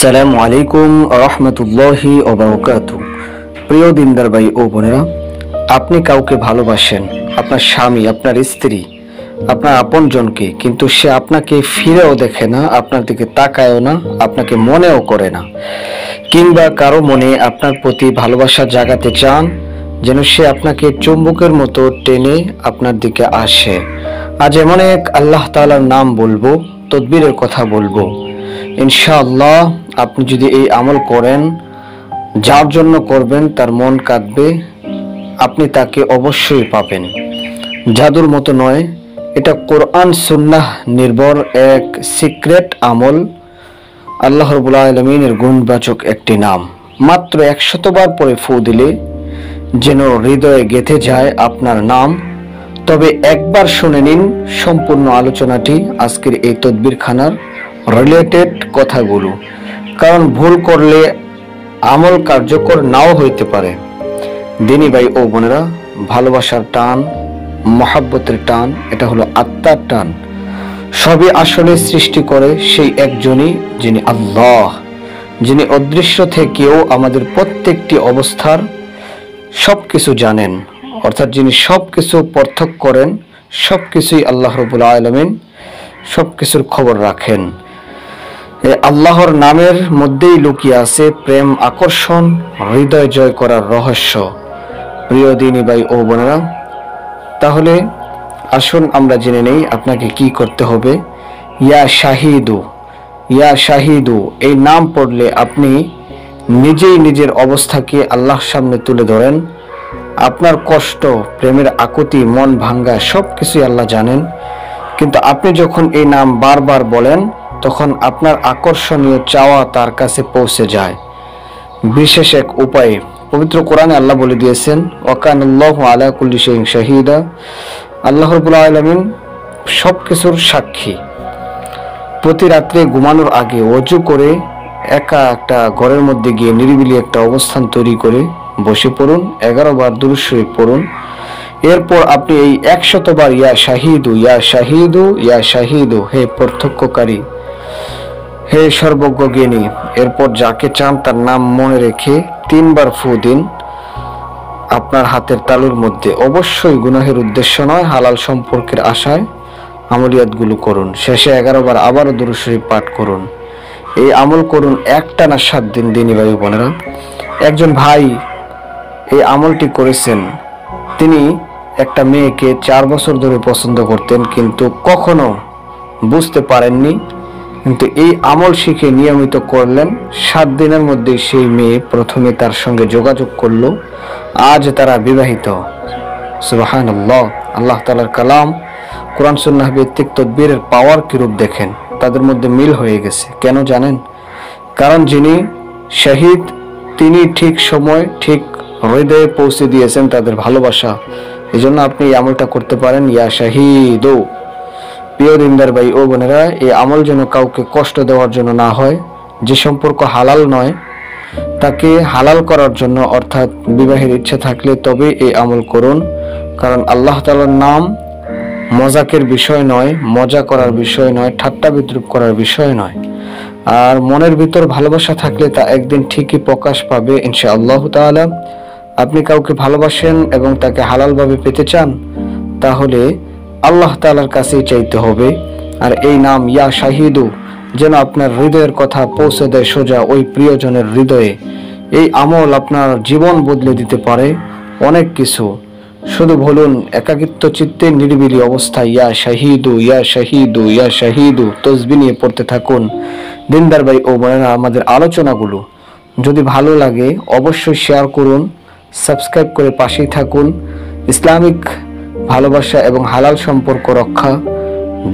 আসসালামু আলাইকুম রহমতুল্লাহি ওয়া বারাকাতুহু। প্রিয় দিনদার ভাই ও বোনেরা, আপনি কাউকে ভালোবাসেন, আপনার স্বামী, আপনার স্ত্রী, আপনার আপনজনকে, কিন্তু সে আপনাকে ফিরেও দেখে না, আপনার দিকে তাকায়ও না, আপনাকে মনেও করে না, কিংবা কারো মনে আপনার প্রতি ভালোবাসা জাগাতে চান যেন সে আপনাকে চুম্বকের মতো টেনে আপনার দিকে আসে। আজ এমন এক আল্লাহ তাআলার নাম বলবো, তদবিরের কথা বলবো। ইনশাআল্লাহ আপনি যদি এই আমল করেন, যার জন্য করবেন তার মন কাঁদবে, আপনি তাকে অবশ্যই পাবেন। জাদুর মতো নয়, এটা কোরআন সুন্নাহ নির্ভর এক সিক্রেট আমল। আল্লাহ রাব্বুল আলামিনের গুণবাচক একটি নাম। মাত্র 100 বার পরে ফু দিলে যেন হৃদয়ে গেঁথে যায় আপনার নাম। তবে একবার শুনে নিন সম্পূর্ণ আলোচনাটি, আজকের এই তদবিরখানার রিলেটেড কথাগুলো, কারণ ভুল করলে আমল কার্যকর নাও হইতে পারে। দিনী ভাই ও বোনেরা, ভালোবাসার টান, মহাব্বতের টান, এটা হলো আত্মার টান। সবই আসলে সৃষ্টি করে সেই একজনই, যিনি আল্লাহ, যিনি অদৃশ্য থেকেও আমাদের প্রত্যেকটি অবস্থার সবকিছু জানেন, অর্থাৎ যিনি সবকিছু পৃথক করেন, সবকিছুই আল্লাহ রাব্বুল আলামিন সবকিছুর খবর রাখেন। আল্লাহর নামের মধ্যেই লুকিয়ে আছে প্রেম, আকর্ষণ, হৃদয় জয় করার রহস্য। প্রিয় দিনী ভাই ও বোনেরা, তাহলে আসুন আমরা জেনে নেই আপনাকে কি করতে হবে। ইয়া শাহিদু, ইয়া শাহিদু এই নাম পড়লে আপনি নিজেই নিজের অবস্থাকে আল্লাহর সামনে তুলে ধরেন। আপনার কষ্ট, প্রেমের আকুতি, মন ভাঙ্গা সবকিছুই আল্লাহ জানেন। কিন্তু আপনি যখন এই নাম বারবার বলেন, তখন আপনার আকর্ষণীয় চাওয়া তার কাছে পৌঁছে যায় বিশেষ এক উপায়ে। পবিত্র কোরআনে আল্লাহ বলে দিয়েছেন, ওয়াকানাল্লাহু আলা কুল্লি শাইইন শাহিদা, আল্লাহ রাব্বুল আলামিন সবকিছুর সাক্ষী। প্রতি রাত্রে ঘুমানোর আগে ওযু করে একা একটা ঘরের মধ্যে গিয়ে নিরিবিলি একটা অবস্থান তৈরি করে বসে পড়ুন, 11 বার দুরূদ শরীফ পড়ুন। এরপর আপনি এই 100 বার ইয়া শাহিদু, ইয়া শাহিদু, ইয়া শাহিদু, হে প্রত্যক্ষকারী, হে সর্বজ্ঞ জ্ঞানী। এরপর যাকে চান তার নাম মনে রেখে 3 বার ফু দিন আপনার হাতের তালুর মধ্যে। অবশ্যই গুনাহের উদ্দেশ্য নয়, হালাল সম্পর্কের আশায় আমলিয়াতগুলো করুন। শেষে 11 বার আবারও দুরূদ শরীফ পাঠ করুন। এই আমল করুন একটানা 7 দিন। দিনী ভাই বোনেরা, একজন ভাই এই আমলটি করেছেন। তিনি একটা মেয়েকে 4 বছর ধরে পছন্দ করতেন, কিন্তু কখনো বুঝতে পারেননি। কিন্তু এই আমল শিখে নিয়মিত করলেন, 7 দিনের মধ্যে সেই মেয়ে প্রথমে তার সঙ্গে যোগাযোগ করলো। আজ তারা বিবাহিত। সুবহানাল্লাহ। আল্লাহ তাআলার কালাম, কোরআন সুন্নাহ ভিত্তিক তদবিরের পাওয়ার কিরূপ দেখেন, তাদের মধ্যে মিল হয়ে গেছে। কেন জানেন? কারণ যিনি শহীদ, তিনি ঠিক সময় ঠিক হৃদয়ে পৌঁছে দিয়েছেন তাদের ভালোবাসা। এই জন্য আপনি এই আমলটা করতে পারেন, ইয়া শাহিদু। প্রিয় দিনদার ভাই ও বোনেরা, এই আমল যেন কাউকে কষ্ট দেওয়ার জন্য না হয়। যে সম্পর্ক হালাল নয় তাকে হালাল করার জন্য, অর্থাৎ বিবাহের ইচ্ছা থাকলে তবে এই আমল করুন। কারণ আল্লাহ তাআলার নাম মজাকের বিষয় নয়, মজা করার বিষয় নয়, ঠাট্টা বিদ্রুপ করার বিষয় নয়। আর মনের ভিতর ভালোবাসা থাকলে তা একদিন ঠিকই প্রকাশ পাবে ইনশাআল্লাহ তাআলা। আপনি কাউকে ভালোবাসেন এবং তাকে হালালভাবে পেতে চান, তাহলে আল্লাহ তাআলার কাছেই চাইতে হবে। আর এই নাম ইয়া শাহিদু যেন আপনার হৃদয়ের কথা পৌঁছে দেয় সোজা ওই প্রিয়জনের হৃদয়ে। এই আমল আপনার জীবন বদলে দিতে পারে অনেক কিছু। শুধু বলুন একাকিত্ব চিত্তে নিরিবিলি অবস্থায় ইয়া শাহিদু, ইয়া শাহিদু, ইয়া শাহিদু তসবিহ নিয়ে পড়তে থাকুন। দিনদার ভাই ও বোনেরা, আমাদের আলোচনাগুলো যদি ভালো লাগে অবশ্যই শেয়ার করুন, সাবস্ক্রাইব করে পাশেই থাকুন। ইসলামিক ভালোবাসা এবং হালাল সম্পর্ক রক্ষা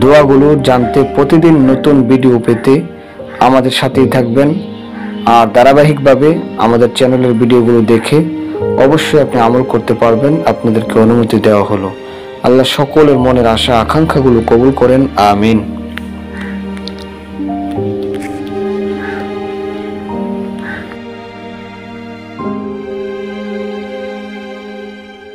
দোয়াগুলো জানতে, প্রতিদিন নতুন ভিডিও পেতে আমাদের সাথেই থাকবেন। আর ধারাবাহিকভাবে আমাদের চ্যানেলের ভিডিওগুলো দেখে অবশ্যই আপনি আমল করতে পারবেন। আপনাদেরকে অনুমতি দেওয়া হলো। আল্লাহ সকলের মনের আশা আকাঙ্ক্ষাগুলো কবুল করেন, আমিন।